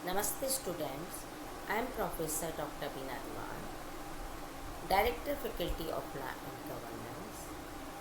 Namaste students, I am Professor Dr. Binadwan, Director Faculty of Law and Governance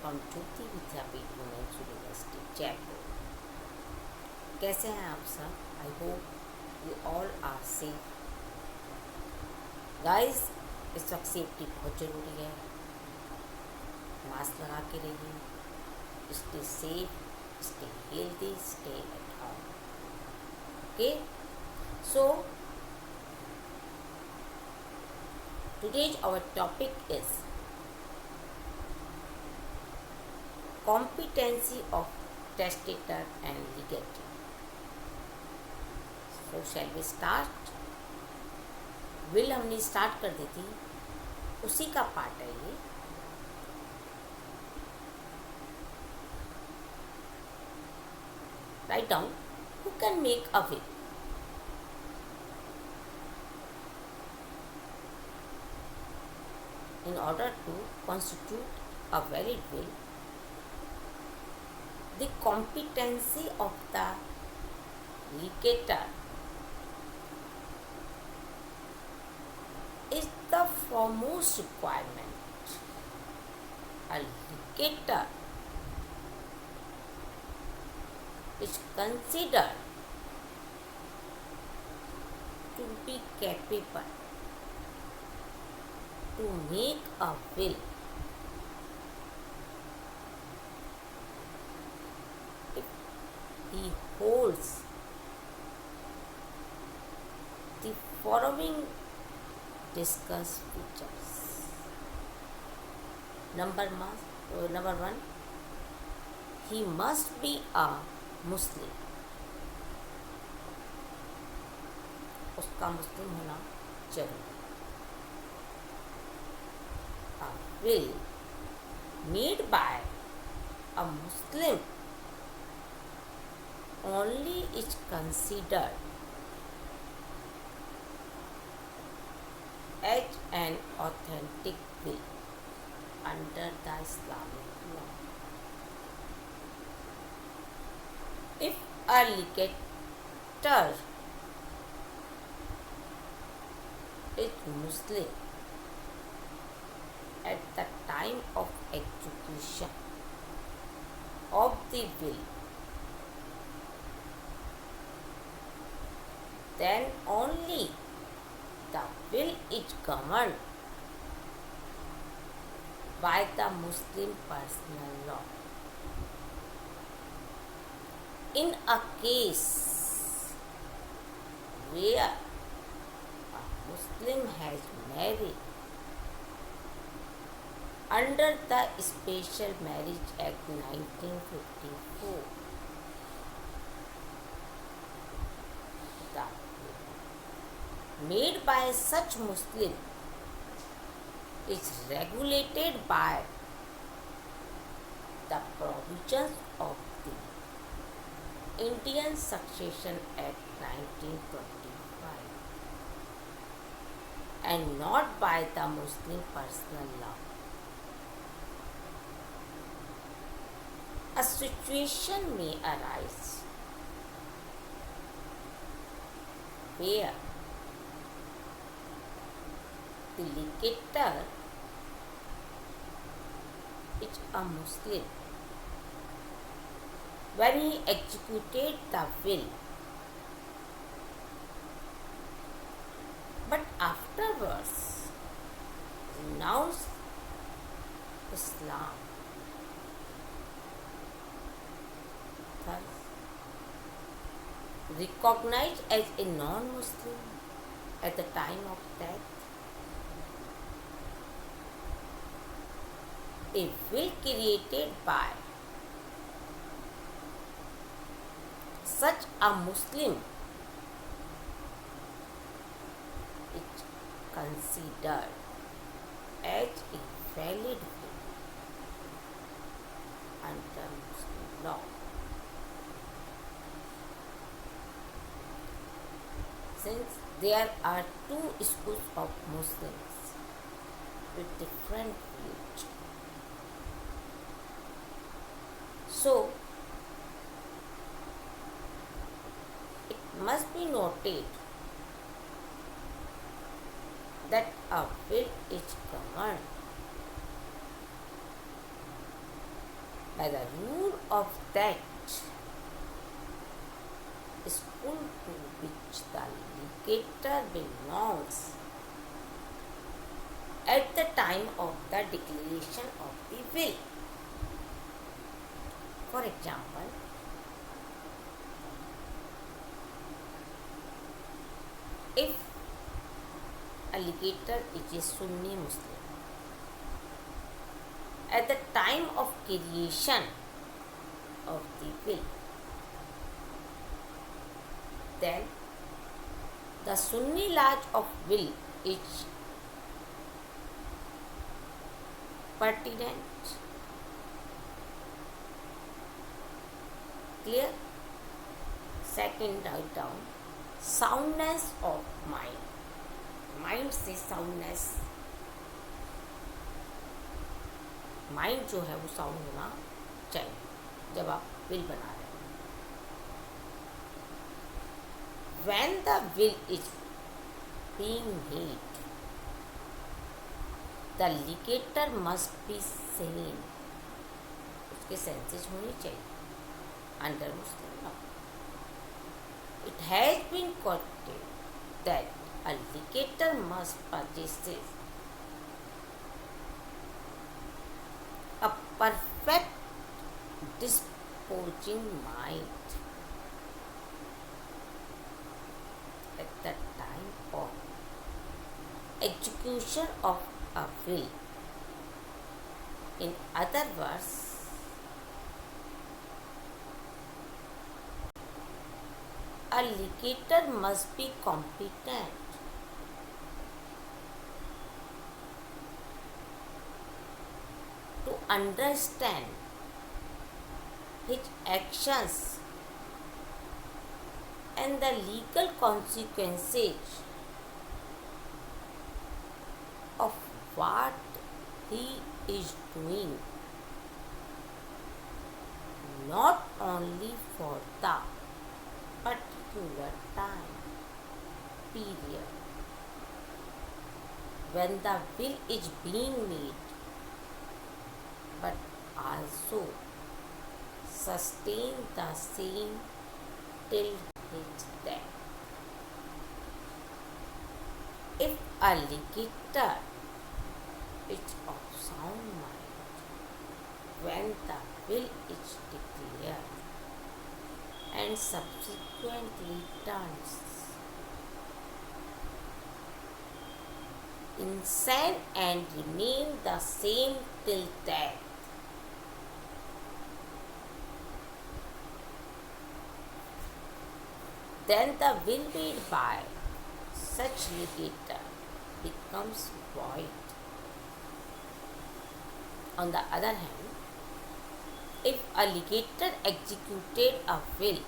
from Jyoti Vidyapeeth Women's University, Jaipur. कैसे हैं आप सब? I hope you all are safe. Guys, इस वक्त safety बहुत ज़रूरी है. मास्क लगा के रहिए. Stay safe, stay healthy, stay at home. Okay, so today's our topic is competency of testator and legatee. So shall we start? will हमने start कर दी थी, उसी का पार्ट है ये. Write down who can make a will. In order to constitute a valid will, the competency of the legator is the foremost requirement. A legator is considered to be capable to make a will if he holds the following discussed features. Number one, he must be a Muslim. उसका मुस्लिम होना जरूरी. A will made by a Muslim only is considered as an authentic will under the Islamic law. If a legator is Muslim at the time of execution of the will, then only the will is governed by the Muslim personal law. In a case where a Muslim has married under the Special Marriage Act 1954, the will made by such Muslim is regulated by the provisions of the Indian Succession Act 1925 and not by the Muslim personal law. A situation may arise where the legator is a Muslim when he executed the will, but afterwards renounced Islam. Thus, recognized as a non-Muslim at the time of death, a will created by such a Muslim is considered as a valid will under Muslim law. Since there are two schools of Muslims with different views, so it must be noted that a will is governed by the rule of that school to which the legator belongs at the time of the declaration of the will. For example, if a legator is a Sunni Muslim, at the time of creation of the will, then the Sunni laws of will is pertinent. Clear? Second, write down soundness of mind. Mind से soundness, mind जो है वो sound होना चाहिए जब आप will बना रहे हैं. When the will is being made, the legator must be sane. उसके सेंसेस होनी चाहिए under Muslim law. It has been quoted that a legator must possess a perfect disposing mind at the time of execution of a will. In other words, a legator must be competent to understand his actions and the legal consequences of what he is doing, not only for the particular time period when the will is being made, but also sustain the same till his death. If a legator is of sound mind when the will is declared and subsequently turns insane and remain the same till death, then the will made by such legator becomes void. On the other hand, if a legator executed a will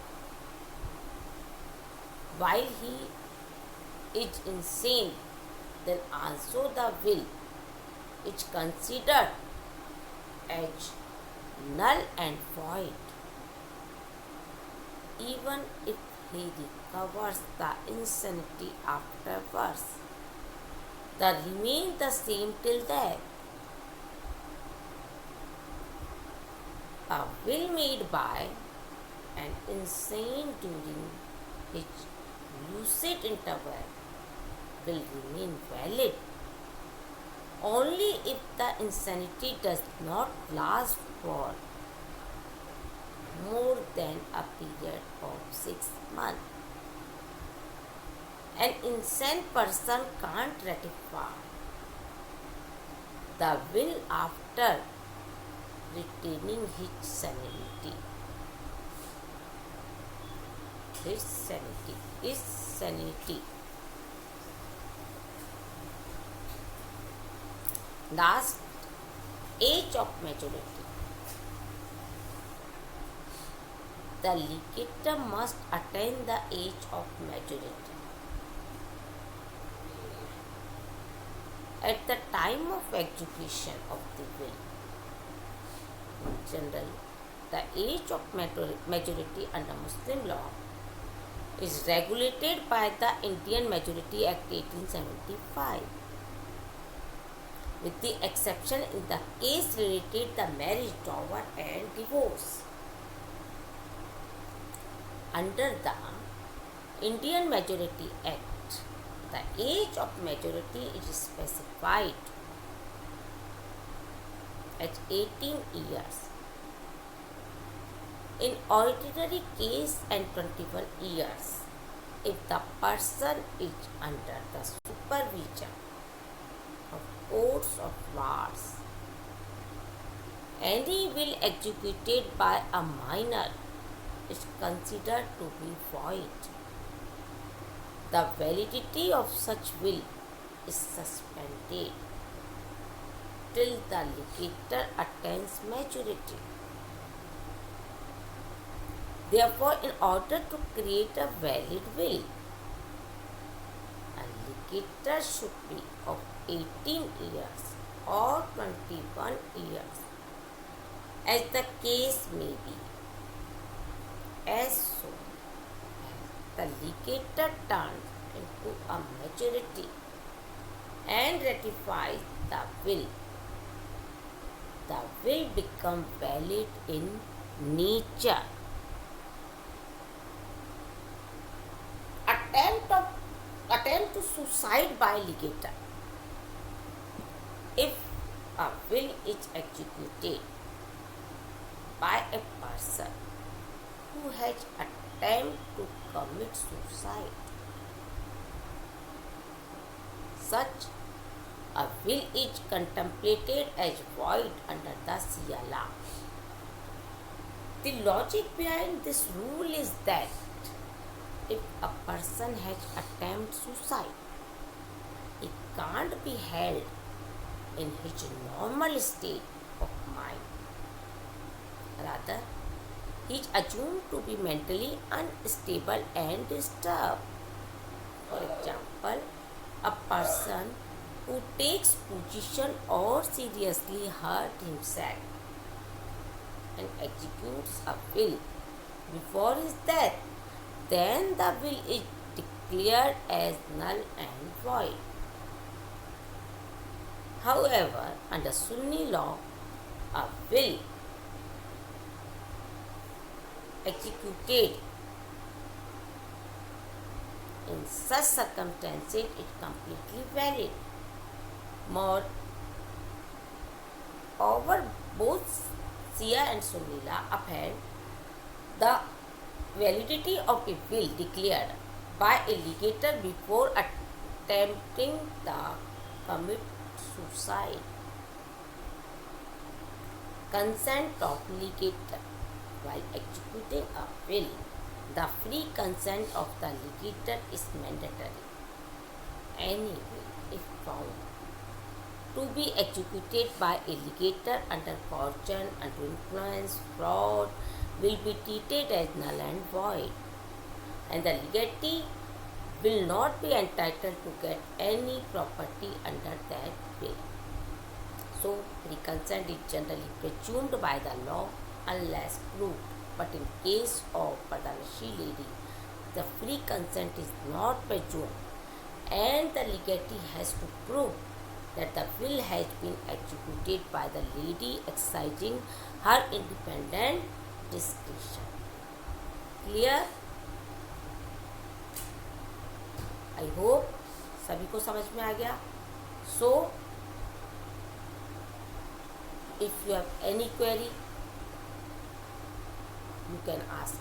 while he is insane, then also the will is considered as null and void, even if he recovers the insanity afterwards. The remain the same till death. A will made by an insane during his lucid interval will remain valid only if the insanity does not last for more than a period of 6 months. An insane person can't ratify the will after retaining his sanity. His sanity. Last, age of majority. The legator must attain the age of majority. At the time of execution of the will, in general, the age of majority under Muslim law is regulated by the Indian Majority Act 1875. with the exception in the case related the marriage, dower and divorce. Under the Indian Majority Act, the age of majority is specified as 18 years in ordinary case and 21 years if the person is under the supervision of courts of laws. Any will executed by a minor is considered to be void. The validity of such will is suspended till the legator attains maturity. Therefore, in order to create a valid will, a legator should be of 18 years or 21 years, as the case may be. As soon as the legator turns into a majority and ratifies the will becomes valid in nature. Attempt to suicide by legator. If a will is executed by a person who has attempted to commit suicide, such a will is contemplated as void under the CLR. The logic behind this rule is that if a person has attempted suicide, he can't be held in his normal state of mind. Rather, he is assumed to be mentally unstable and disturbed. For example, a person who takes position or seriously hurt himself and executes a will before his death, then the will is declared as null and void. However, under Sunni law, a will executed in such circumstances is completely valid. Moreover, both Shia and Sunni law upheld the validity of a will declared by a legator before attempting to commit suicide. Consent of legator. While executing a will, the free consent of the legator is mandatory. Any will, if found to be executed by a legator under coercion, under influence, fraud, will be treated as null and void, and the legatee will not be entitled to get any property under that will. So, free consent is generally presumed by the law unless proved, but in case of Pardanashi lady, the free consent is not presumed and the legatee has to prove that the will has been executed by the lady exercising her independent discretion. Clear? I hope सभी को समझ में आ गया. So, if you have any query, you can ask.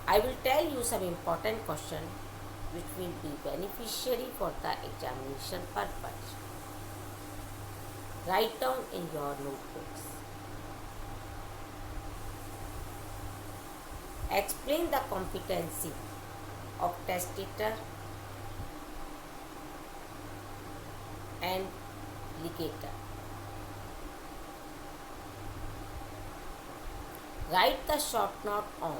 I will tell you some important questions which will be beneficiary for the examination purpose. Write down in your notebooks. Explain the competency of testator and legator. Write the short note on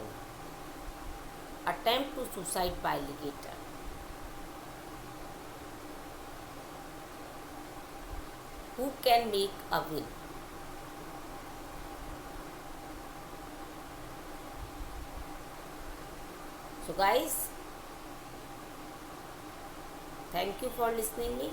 attempt to suicide by legator. Who can make a will? So guys, Thank you for listening me.